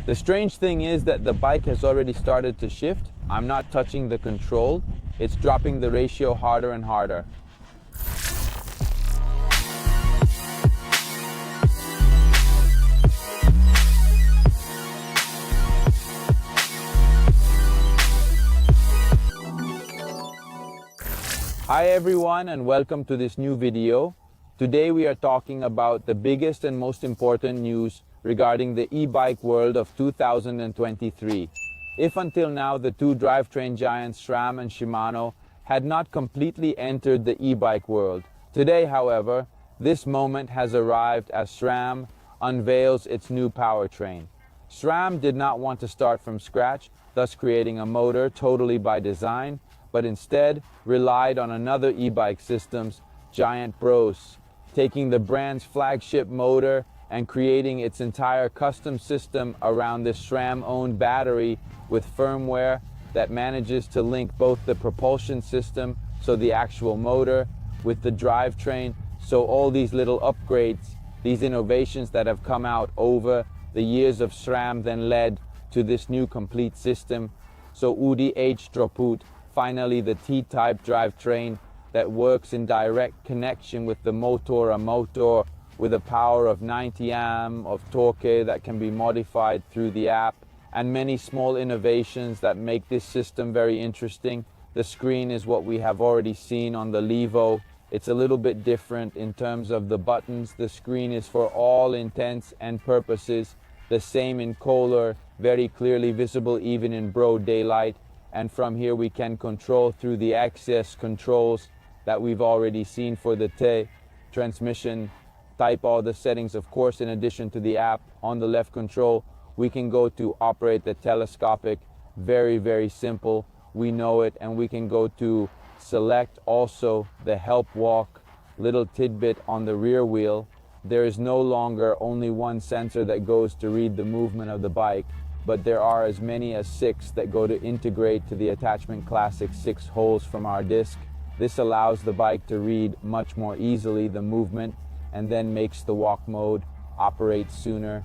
The strange thing is that the bike has already started to shift. I'm not touching the control. It's dropping the ratio harder and harder. Hi everyone and welcome to this new video. Today we are talking about the biggest and most important news regarding the e-bike world of 2023. If until now the two drivetrain giants Sram and Shimano had not completely entered the e-bike world, today however, this moment has arrived as Sram unveils its new powertrain. Sram did not want to start from scratch, thus creating a motor totally by design, but instead relied on another e-bike system's giant Brose, taking the brand's flagship motor and creating its entire custom system around this SRAM-owned battery with firmware that manages to link both the propulsion system, so the actual motor, with the drivetrain. So all these little upgrades, these innovations that have come out over the years of SRAM then led to this new complete system. So UDH Droput, finally the T-type drivetrain that works in direct connection with the motor with a power of 90 Am of torque that can be modified through the app, and many small innovations that make this system very interesting. The screen is what we have already seen on the Levo. It's a little bit different in terms of the buttons. The screen is for all intents and purposes the same in color, very clearly visible even in broad daylight. And from here we can control through the access controls that we've already seen for the T transmission. Type all the settings, of course, in addition to the app. On the left control, we can go to operate the telescopic. Very, very simple. We know it. And we can go to select also the help walk little tidbit on the rear wheel. There is no longer only one sensor that goes to read the movement of the bike, but there are as many as 6 that go to integrate to the Attachment Classic 6 holes from our disc. This allows the bike to read much more easily the movement, and then makes the walk mode operate sooner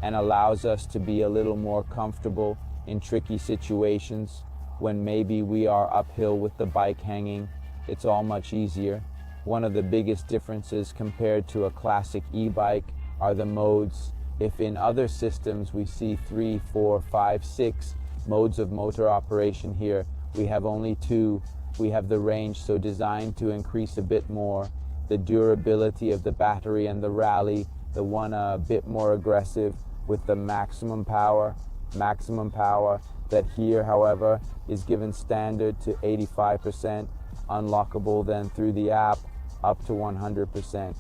and allows us to be a little more comfortable in tricky situations when maybe we are uphill with the bike hanging. It's all much easier. One of the biggest differences compared to a classic e-bike are the modes. If in other systems we see 3, 4, 5, 6 modes of motor operation, here we have only 2. We have the range, so designed to increase a bit more the durability of the battery, and the rally, the one a bit more aggressive with the maximum power that here however is given standard to 85%, unlockable then through the app up to 100%.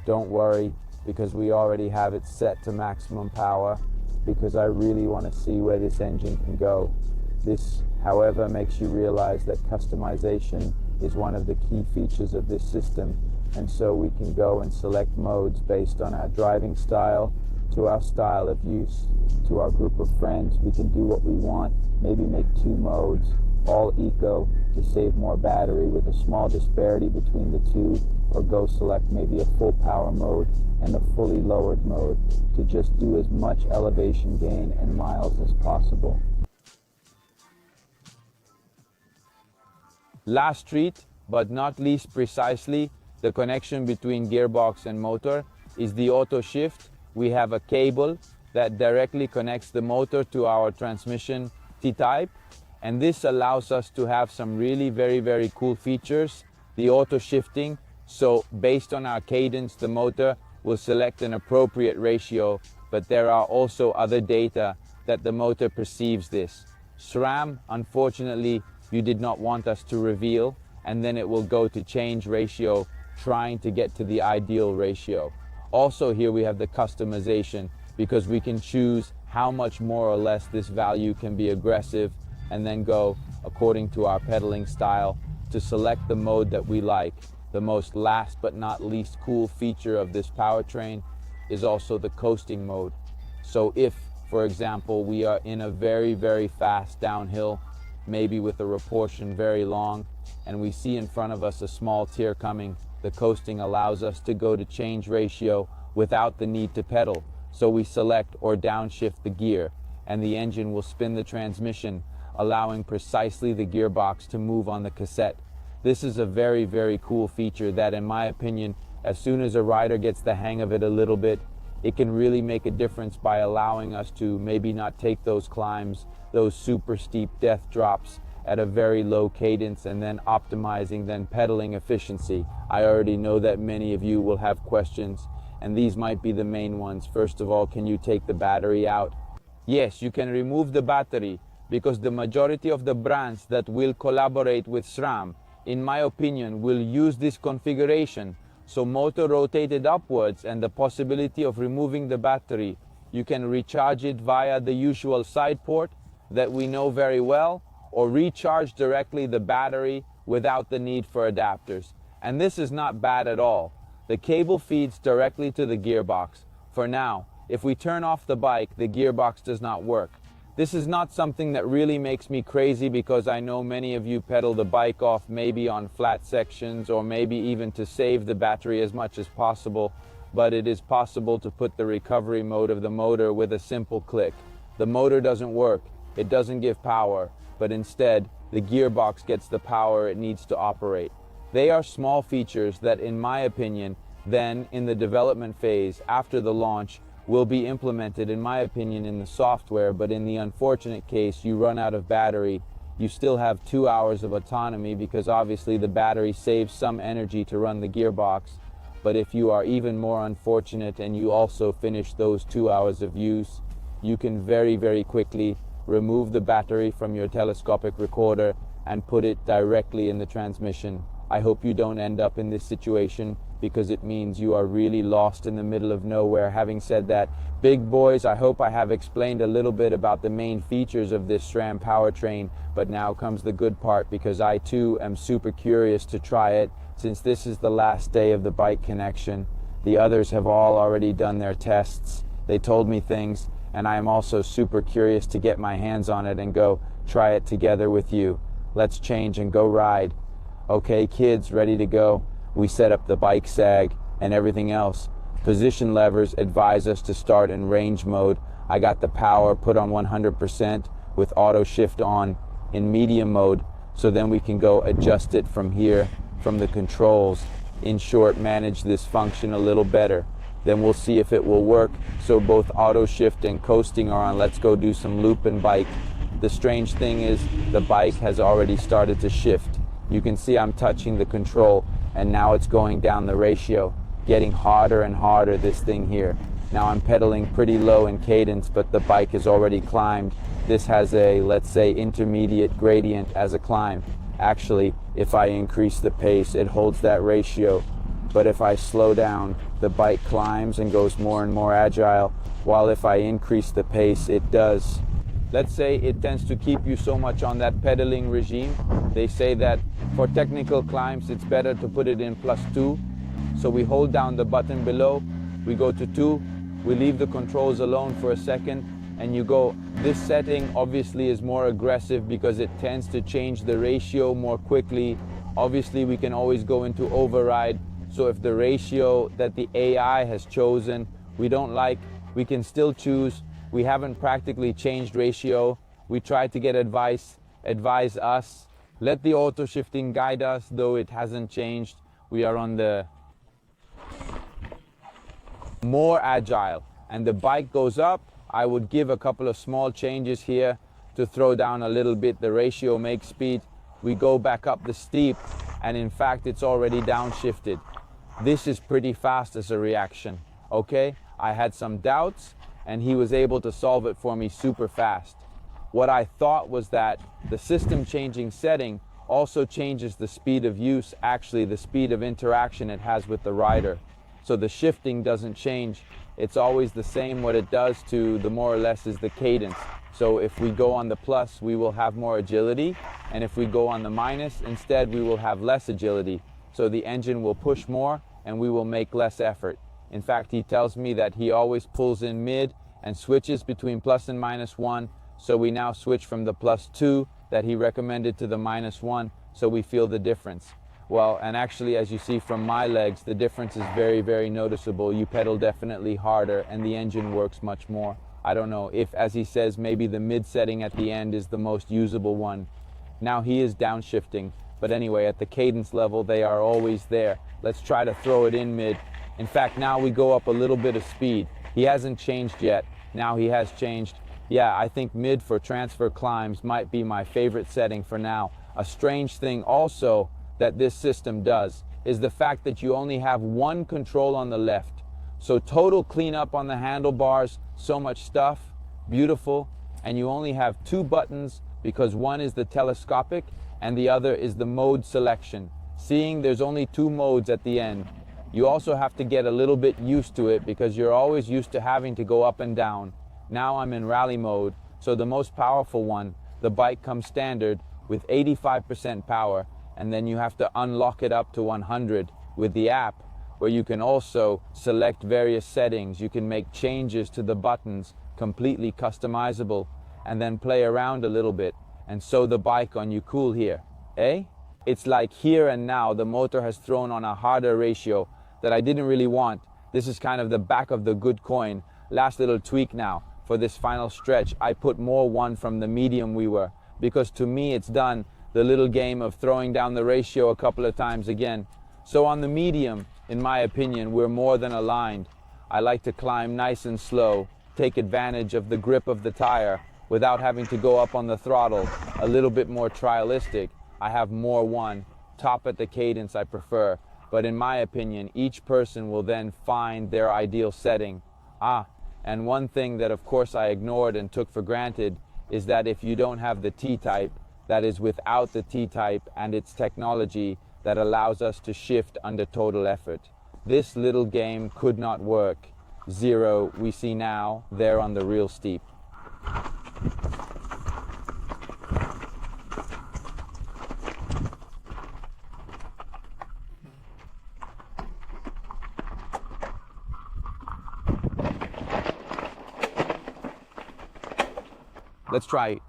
Don't worry, because we already have it set to maximum power, because I really want to see where this engine can go. This however makes you realize that customization is one of the key features of this system. And so we can go and select modes based on our driving style, to our style of use, to our group of friends. We can do what we want, maybe make 2 modes, all eco to save more battery with a small disparity between the 2, or go select maybe a full power mode and a fully lowered mode to just do as much elevation gain and miles as possible. Last treat, but not least precisely, the connection between gearbox and motor is the auto shift. We have a cable that directly connects the motor to our transmission T-type, and this allows us to have some really very cool features. The auto shifting, so based on our cadence the motor will select an appropriate ratio, but there are also other data that the motor perceives this. SRAM, unfortunately, you did not want us to reveal, and then it will go to change ratio, trying to get to the ideal ratio. Also here we have the customization, because we can choose how much more or less this value can be aggressive, and then go according to our pedaling style to select the mode that we like. The most last but not least cool feature of this powertrain is also the coasting mode. So if, for example, we are in a very fast downhill, maybe with a proportion very long, and we see in front of us a small tier coming, the coasting allows us to go to change ratio without the need to pedal. So we select or downshift the gear, and the engine will spin the transmission, allowing precisely the gearbox to move on the cassette. This is a very, very cool feature that, in my opinion, as soon as a rider gets the hang of it a little bit, it can really make a difference by allowing us to maybe not take those climbs, those super steep death drops at a very low cadence, and then optimizing, then pedaling efficiency. I already know that many of you will have questions, and these might be the main ones. First of all, can you take the battery out? Yes, you can remove the battery, because the majority of the brands that will collaborate with SRAM, in my opinion, will use this configuration. So motor rotated upwards and the possibility of removing the battery. You can recharge it via the usual side port that we know very well, or recharge directly the battery without the need for adapters. And this is not bad at all. The cable feeds directly to the gearbox. For now, if we turn off the bike, the gearbox does not work. This is not something that really makes me crazy, because I know many of you pedal the bike off maybe on flat sections, or maybe even to save the battery as much as possible, but it is possible to put the recovery mode of the motor with a simple click. The motor doesn't work, it doesn't give power, but instead the gearbox gets the power it needs to operate. They are small features that, in my opinion, then in the development phase after the launch, will be implemented, in my opinion, in the software. But in the unfortunate case you run out of battery, you still have 2 hours of autonomy, because obviously the battery saves some energy to run the gearbox. But if you are even more unfortunate and you also finish those 2 hours of use, you can very, very quickly remove the battery from your telescopic recorder and put it directly in the transmission. I hope you don't end up in this situation, because it means you are really lost in the middle of nowhere. Having said that, big boys, I hope I have explained a little bit about the main features of this Sram Powertrain, but now comes the good part, because I too am super curious to try it, since this is the last day of the bike connection. The others have all already done their tests. They told me things, and I am also super curious to get my hands on it and go try it together with you. Let's change and go ride. Okay, kids, ready to go? We set up the bike sag and everything else. Position levers advise us to start in range mode. I got the power put on 100% with auto shift on in medium mode, so then we can go adjust it from here, from the controls. In short, manage this function a little better. Then we'll see if it will work. So both auto shift and coasting are on. Let's go do some loop and bike. The strange thing is the bike has already started to shift. You can see I'm touching the control, and now it's going down the ratio, getting harder and harder, this thing here. Now I'm pedaling pretty low in cadence, but the bike has already climbed. This has a, let's say, intermediate gradient as a climb. Actually, if I increase the pace, it holds that ratio. But if I slow down, the bike climbs and goes more and more agile, while if I increase the pace, it does. Let's say it tends to keep you so much on that pedaling regime. They say that for technical climbs, it's better to put it in +2. So we hold down the button below, we go to 2, we leave the controls alone for a second, and you go. This setting obviously is more aggressive because it tends to change the ratio more quickly. Obviously, we can always go into override. So if the ratio that the AI has chosen we don't like, we can still choose. We haven't practically changed ratio. We try to get advice, advise us. Let the auto shifting guide us, though it hasn't changed. We are on the more agile, and the bike goes up. I would give a couple of small changes here to throw down a little bit the ratio make speed. We go back up the steep, and in fact it's already downshifted. This is pretty fast as a reaction. Okay, I had some doubts and he was able to solve it for me super fast. What I thought was that the system changing setting also changes the speed of use, actually the speed of interaction it has with the rider. So the shifting doesn't change. It's always the same. What it does to the more or less is the cadence. So if we go on the plus, we will have more agility. And if we go on the minus, instead we will have less agility. So the engine will push more and we will make less effort. In fact, he tells me that he always pulls in mid and switches between plus and -1. So we now switch from the +2 that he recommended to the -1, so we feel the difference. Well, and actually, as you see from my legs, the difference is very, very noticeable. You pedal definitely harder and the engine works much more. I don't know if, as he says, maybe the mid setting at the end is the most usable one. Now he is downshifting, but anyway, at the cadence level, they are always there. Let's try to throw it in mid. In fact, now we go up a little bit of speed. He hasn't changed yet. Now he has changed. Yeah, I think mid for transfer climbs might be my favorite setting for now. A strange thing also that this system does is the fact that you only have one control on the left. So total cleanup on the handlebars, so much stuff, beautiful. And you only have two buttons because one is the telescopic and the other is the mode selection. Seeing there's only two modes at the end. You also have to get a little bit used to it because you're always used to having to go up and down. Now I'm in rally mode, so the most powerful one, the bike comes standard with 85% power, and then you have to unlock it up to 100 with the app, where you can also select various settings. You can make changes to the buttons, completely customizable, and then play around a little bit and sew the bike on you cool here, eh? It's like here and now the motor has thrown on a harder ratio that I didn't really want. This is kind of the back of the good coin. Last little tweak now. For this final stretch, I put more one from the medium we were, because to me it's done the little game of throwing down the ratio a couple of times again. So on the medium, in my opinion, we're more than aligned. I like to climb nice and slow, take advantage of the grip of the tire without having to go up on the throttle, a little bit more trialistic. I have more one, top at the cadence I prefer. But in my opinion, each person will then find their ideal setting. And one thing that of course I ignored and took for granted is that if you don't have the T-type, that is without the T-type and its technology that allows us to shift under total effort. This little game could not work. Zero, we see now, there on the real steep.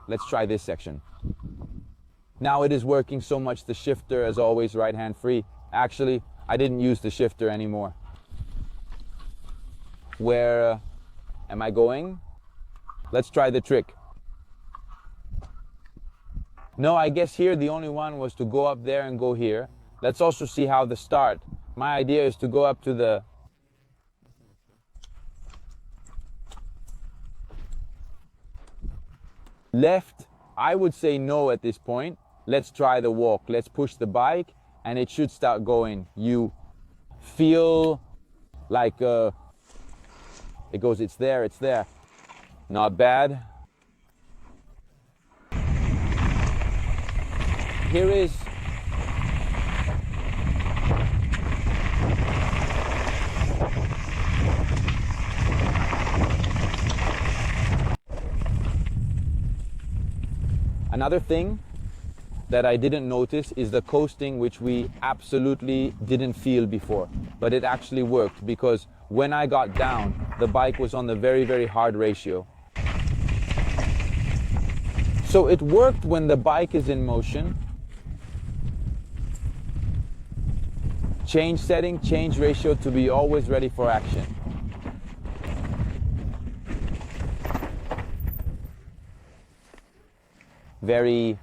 Let's try this section. Now it is working so much, the shifter as always right hand free. Actually, I didn't use the shifter anymore. Where am I going? Let's try the trick. No, I guess here the only one was to go up there and go here. Let's also see how the start. My idea is to go up to the left. I would say no at this point. Let's try the walk. Let's push the bike and it should start going. You feel like it goes, it's there, it's there. Not bad. Here is another thing that I didn't notice is the coasting, which we absolutely didn't feel before, but it actually worked because when I got down, the bike was on the very, very hard ratio. So it worked when the bike is in motion. Change setting, change ratio to be always ready for action. Very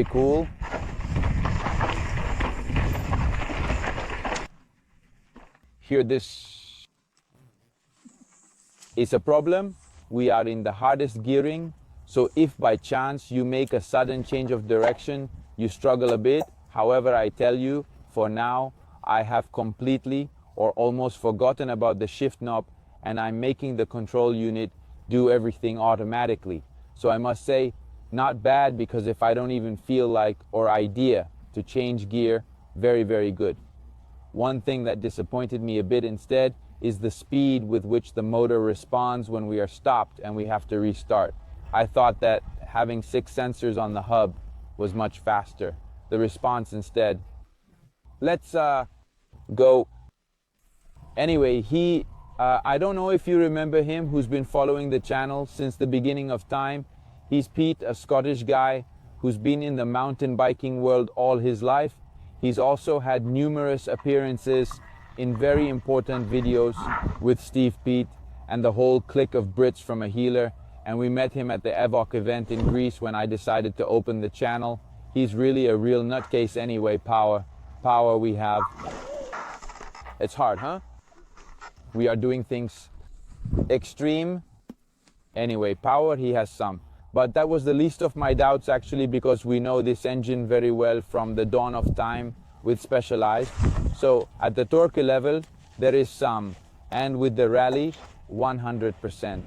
cool. Here this is a problem. We are in the hardest gearing, so if by chance you make a sudden change of direction, you struggle a bit. However, I tell you, for now, I have completely or almost forgotten about the shift knob, and I'm making the control unit do everything automatically. So I must say, not bad, because if I don't even feel like or idea to change gear, very, very good. One thing that disappointed me a bit instead is the speed with which the motor responds when we are stopped and we have to restart. I thought that having 6 sensors on the hub was much faster. The response instead. Let's go. Anyway, I don't know if you remember him, who's been following the channel since the beginning of time. He's Pete, a Scottish guy who's been in the mountain biking world all his life. He's also had numerous appearances in very important videos with Steve Pete and the whole clique of Brits from a healer. And we met him at the Ebike event in Greece when I decided to open the channel. He's really a real nutcase anyway. Power we have. It's hard, huh? We are doing things extreme. Anyway, power he has some. But that was the least of my doubts actually, because we know this engine very well from the dawn of time with Specialized. So at the torque level, there is some. And with the rally, 100%.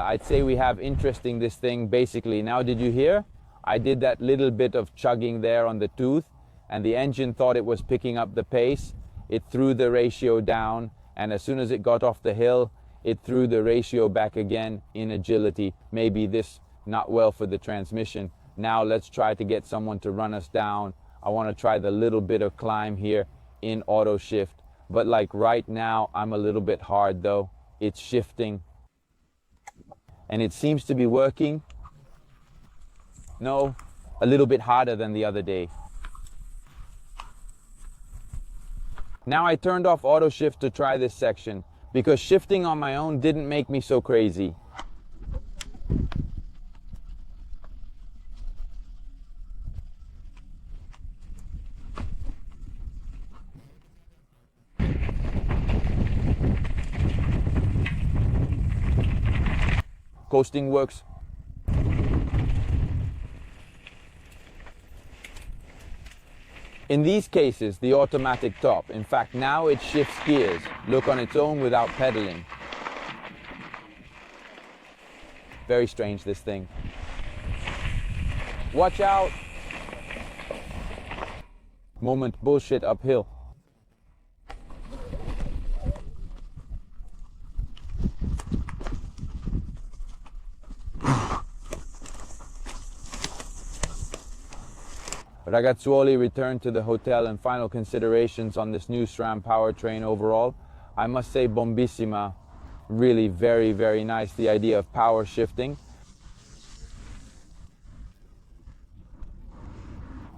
I'd say we have interesting this thing basically. Now, did you hear? I did that little bit of chugging there on the tooth, and the engine thought it was picking up the pace. It threw the ratio down, and as soon as it got off the hill, it threw the ratio back again in agility. Maybe this not well for the transmission. Now let's try to get someone to run us down. I want to try the little bit of climb here in auto shift. But like right now, I'm a little bit hard though. It's shifting. And it seems to be working. No, a little bit harder than the other day. Now I turned off auto shift to try this section because shifting on my own didn't make me so crazy. Coasting works. In these cases, the automatic top. In fact, now it shifts gears. Look, on its own without pedaling. Very strange, this thing. Watch out! Moment bullshit uphill. Ragazzuoli returned to the hotel, and final considerations on this new Sram Powertrain overall. I must say, bombissima. Really very, very nice, the idea of power shifting.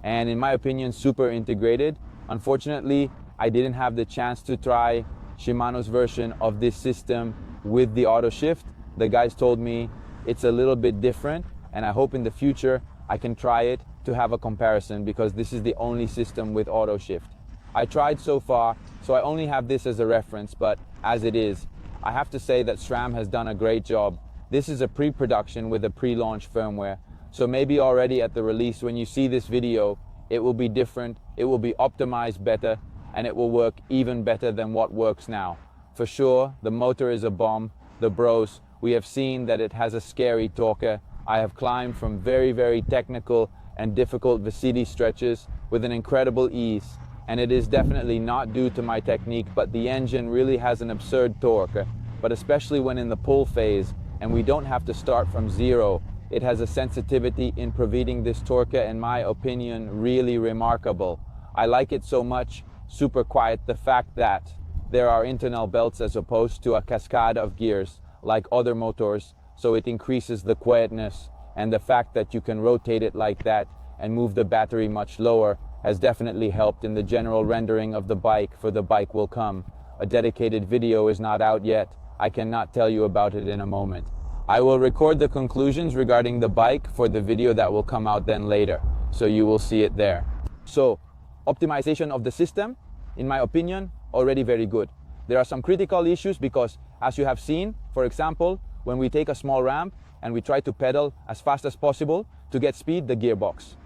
And in my opinion, super integrated. Unfortunately, I didn't have the chance to try Shimano's version of this system with the auto shift. The guys told me it's a little bit different, and I hope in the future I can try it to have a comparison, because this is the only system with auto shift. I tried so far, so I only have this as a reference, but as it is, I have to say that SRAM has done a great job. This is a pre-production with a pre-launch firmware, so maybe already at the release when you see this video, it will be different, it will be optimized better, and it will work even better than what works now. For sure, the motor is a bomb. The Brose, we have seen that it has a scary torque. I have climbed from very, very technical and difficult Visidi stretches with an incredible ease, and it is definitely not due to my technique, but the engine really has an absurd torque. But especially when in the pull phase and we don't have to start from zero, it has a sensitivity in providing this torque, in my opinion, really remarkable. I like it so much, super quiet, the fact that there are internal belts as opposed to a cascade of gears like other motors, so it increases the quietness. And the fact that you can rotate it like that and move the battery much lower has definitely helped in the general rendering of the bike, for the bike will come. A dedicated video is not out yet. I cannot tell you about it in a moment. I will record the conclusions regarding the bike for the video that will come out then later, so you will see it there. So, optimization of the system, in my opinion, already very good. There are some critical issues because, as you have seen, for example, when we take a small ramp, and we try to pedal as fast as possible to get speed, the gearbox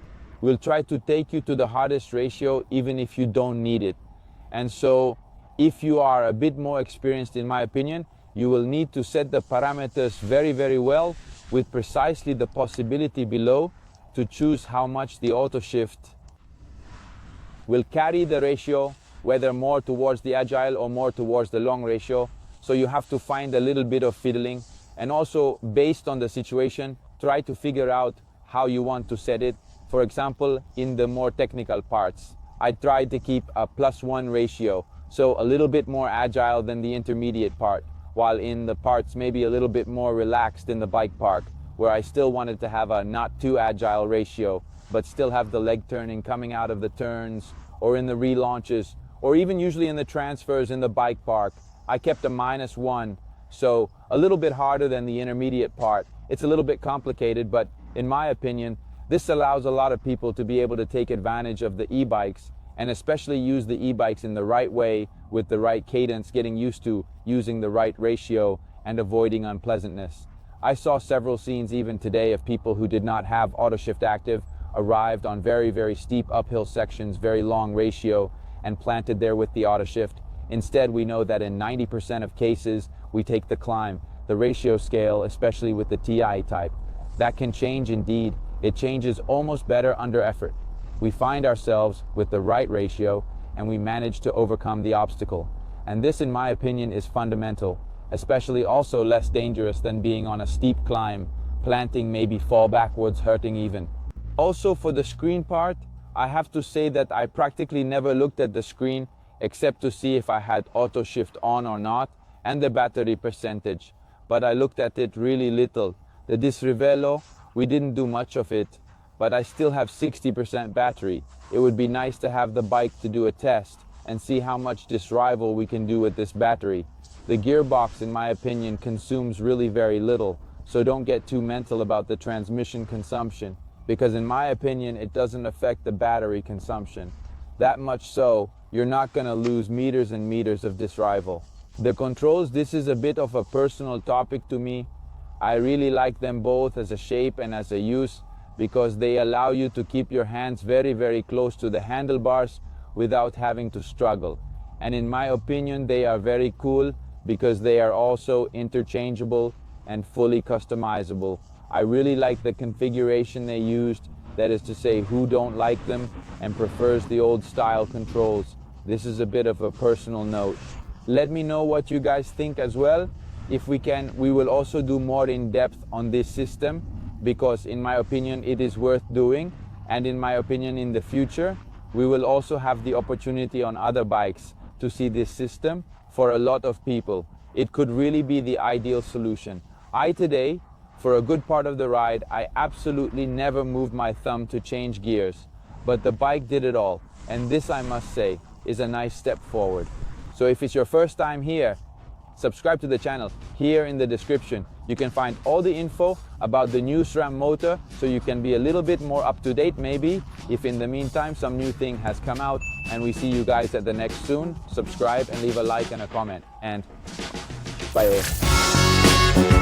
will try to take you to the hardest ratio even if you don't need it. And so if you are a bit more experienced, in my opinion, you will need to set the parameters very, very well, with precisely the possibility below to choose how much the auto shift will carry the ratio, whether more towards the agile or more towards the long ratio. So you have to find a little bit of fiddling. And also, based on the situation, try to figure out how you want to set it. For example, in the more technical parts, I tried to keep a +1 ratio, so a little bit more agile than the intermediate part. while in the parts maybe a little bit more relaxed in the bike park, where I still wanted to have a not too agile ratio, but still have the leg turning coming out of the turns, or in the relaunches, or even usually in the transfers in the bike park. I kept a -1, so a little bit harder than the intermediate part. It's a little bit complicated, but in my opinion, this allows a lot of people to be able to take advantage of the e-bikes, and especially use the e-bikes in the right way, with the right cadence, getting used to using the right ratio and avoiding unpleasantness. I saw several scenes even today of people who did not have auto shift active, arrived on very steep uphill sections, very long ratio, and planted there with the auto shift. Instead, we know that in 90% of cases, we take the climb, the ratio scale, especially with the TI type. That can change indeed. It changes almost better under effort. We find ourselves with the right ratio, and we manage to overcome the obstacle. And this, in my opinion, is fundamental, especially also less dangerous than being on a steep climb, planting, maybe fall backwards, hurting even. Also, for the screen part, I have to say that I practically never looked at the screen except to see if I had auto shift on or not, and the battery percentage. But I looked at it really little. The disrivelo, we didn't do much of it, but I still have 60% battery. It would be nice to have the bike to do a test and see how much disrival we can do with this battery. The gearbox, in my opinion, consumes really very little, so don't get too mental about the transmission consumption, because in my opinion, it doesn't affect the battery consumption. That much so, you're not gonna lose meters and meters of disrival. The controls, this is a bit of a personal topic to me. I really like them both as a shape and as a use, because they allow you to keep your hands very close to the handlebars without having to struggle. And in my opinion, they are very cool because they are also interchangeable and fully customizable. I really like the configuration they used. That is to say, who don't like them and prefers the old style controls. This is a bit of a personal note. Let me know what you guys think as well. If we can, we will also do more in depth on this system, because in my opinion it is worth doing, and in my opinion in the future we will also have the opportunity on other bikes to see this system. For a lot of people it could really be the ideal solution. Today, for a good part of the ride, I absolutely never moved my thumb to change gears, but the bike did it all, and this, I must say, is a nice step forward. So if it's your first time here, subscribe to the channel. Here in the description you can find all the info about the new SRAM motor, so you can be a little bit more up to date, maybe if in the meantime some new thing has come out. And we see you guys at the next soon. Subscribe and leave a like and a comment, and bye.